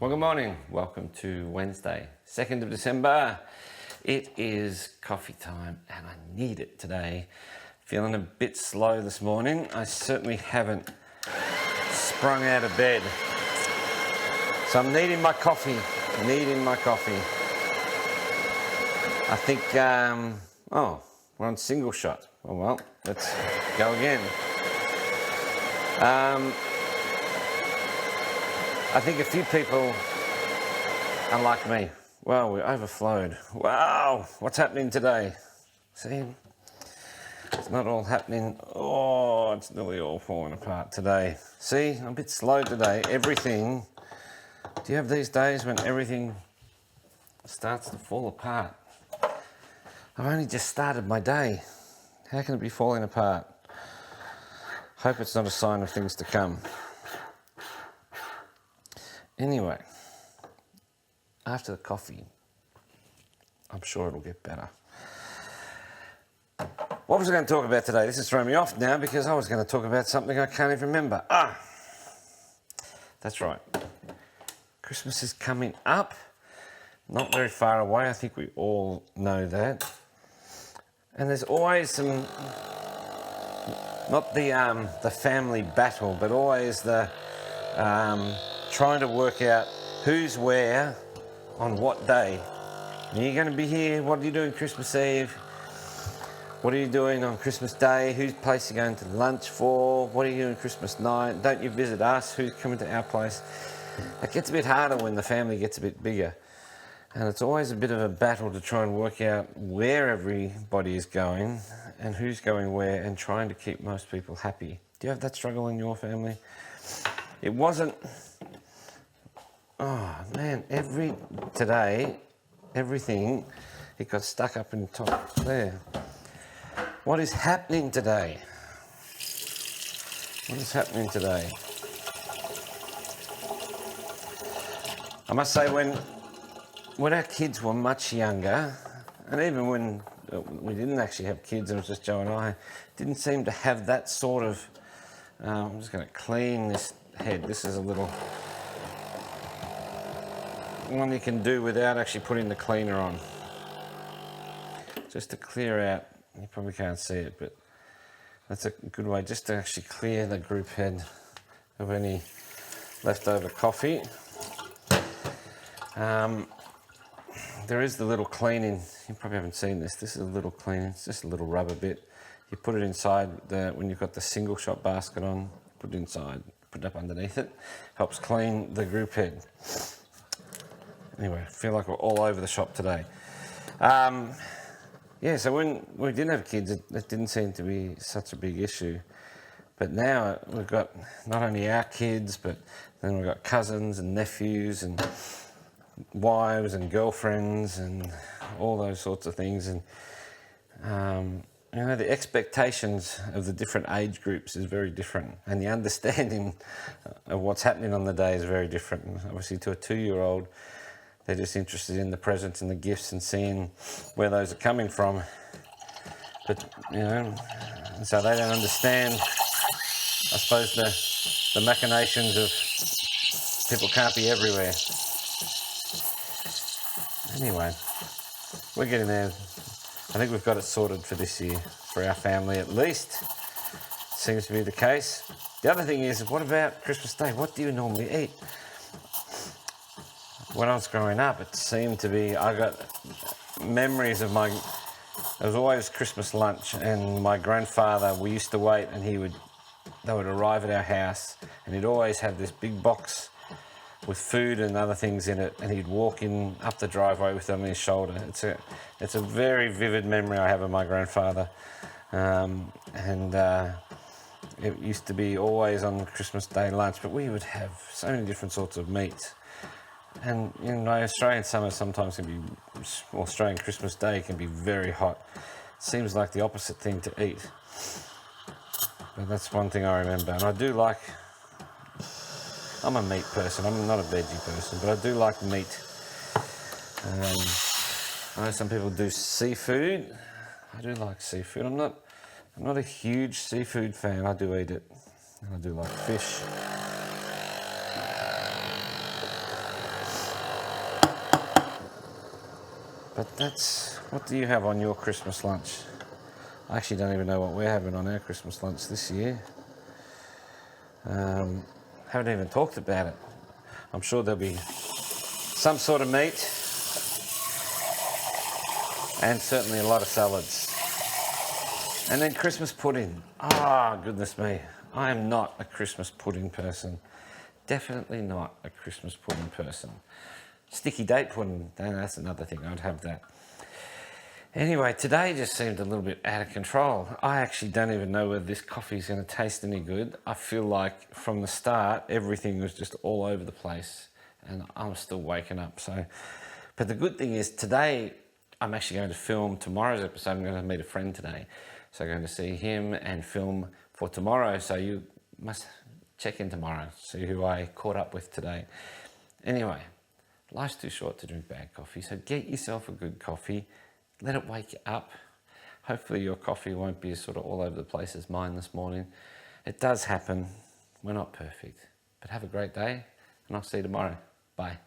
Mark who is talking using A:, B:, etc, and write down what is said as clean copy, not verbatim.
A: Well, good morning. Welcome to Wednesday, 2nd of December. It is coffee time and I need it today. Feeling a bit slow this morning. I certainly haven't sprung out of bed. So I'm needing my coffee, I think, we're on single shot. Oh well, let's go again. I think a few people are like me. Well, we're overflowed. Wow, what's happening today? See, it's not all happening. Oh, it's nearly all falling apart today. See, I'm a bit slow today. Everything, do you have these days when everything starts to fall apart? I've only just started my day. How can it be falling apart? Hope it's not a sign of things to come. Anyway, after the coffee, I'm sure it'll get better. What was I going to talk about today? This is throwing me off now because I was going to talk about something I can't even remember. That's right. Christmas is coming up. Not very far away. I think we all know that. And there's always some, not the family battle, but always the trying to work out who's where on what day. Are you going to be here? What are you doing Christmas Eve? What are you doing on Christmas Day? Whose place are you going to lunch for? What are you doing Christmas night? Don't you visit us? Who's coming to our place? It gets a bit harder when the family gets a bit bigger. And it's always a bit of a battle to try and work out where everybody is going and who's going where and trying to keep most people happy. Do you have that struggle in your family? It wasn't... Oh man, everything, it got stuck up in top there. What is happening today? What is happening today? I must say when our kids were much younger, and even when we didn't actually have kids, it was just Joe and I, didn't seem to have that sort of, I'm just going to clean this head. This is a little one you can do without actually putting the cleaner on. Just to clear out, you probably can't see it, but that's a good way just to actually clear the group head of any leftover coffee. There is the little cleaning, you probably haven't seen this, this is a little cleaning, it's just a little rubber bit. You put it inside when you've got the single shot basket on, put it inside, put it up underneath it, helps clean the group head. Anyway, I feel like we're all over the shop today. So when we didn't have kids, it didn't seem to be such a big issue. But now we've got not only our kids, but then we've got cousins and nephews and wives and girlfriends and all those sorts of things. And, the expectations of the different age groups is very different. And the understanding of what's happening on the day is very different. Obviously, to a 2-year-old, they're just interested in the presents and the gifts and seeing where those are coming from. But, so they don't understand, I suppose, the machinations of people can't be everywhere. Anyway, we're getting there. I think we've got it sorted for this year, for our family at least. Seems to be the case. The other thing is, what about Christmas Day? What do you normally eat? When I was growing up, it seemed to be, I got memories of it was always Christmas lunch, and my grandfather, we used to wait, and they would arrive at our house, and he'd always have this big box with food and other things in it, and he'd walk in up the driveway with them on his shoulder. It's a very vivid memory I have of my grandfather, it used to be always on Christmas Day lunch, but we would have so many different sorts of meats. And Australian summer sometimes can be, or Australian Christmas Day can be very hot. Seems like the opposite thing to eat. But that's one thing I remember. And I do like, I'm a meat person, I'm not a veggie person, but I do like meat. I know some people do seafood. I do like seafood. I'm not a huge seafood fan. I do eat it. I do like fish. But that's, what do you have on your Christmas lunch? I actually don't even know what we're having on our Christmas lunch this year. Haven't even talked about it. I'm sure there'll be some sort of meat and certainly a lot of salads. And then Christmas pudding. Ah, goodness me. I am not a Christmas pudding person. Definitely not a Christmas pudding person. Sticky date pudding, that's another thing, I'd have that. Anyway, today just seemed a little bit out of control. I actually don't even know whether this coffee is going to taste any good. I feel like from the start, everything was just all over the place and I'm still waking up. So, but the good thing is today, I'm actually going to film tomorrow's episode. I'm going to meet a friend today. So I'm going to see him and film for tomorrow. So you must check in tomorrow, see who I caught up with today. Anyway, life's too short to drink bad coffee. So get yourself a good coffee. Let it wake you up. Hopefully your coffee won't be sort of all over the place as mine this morning. It does happen. We're not perfect. But have a great day and I'll see you tomorrow. Bye.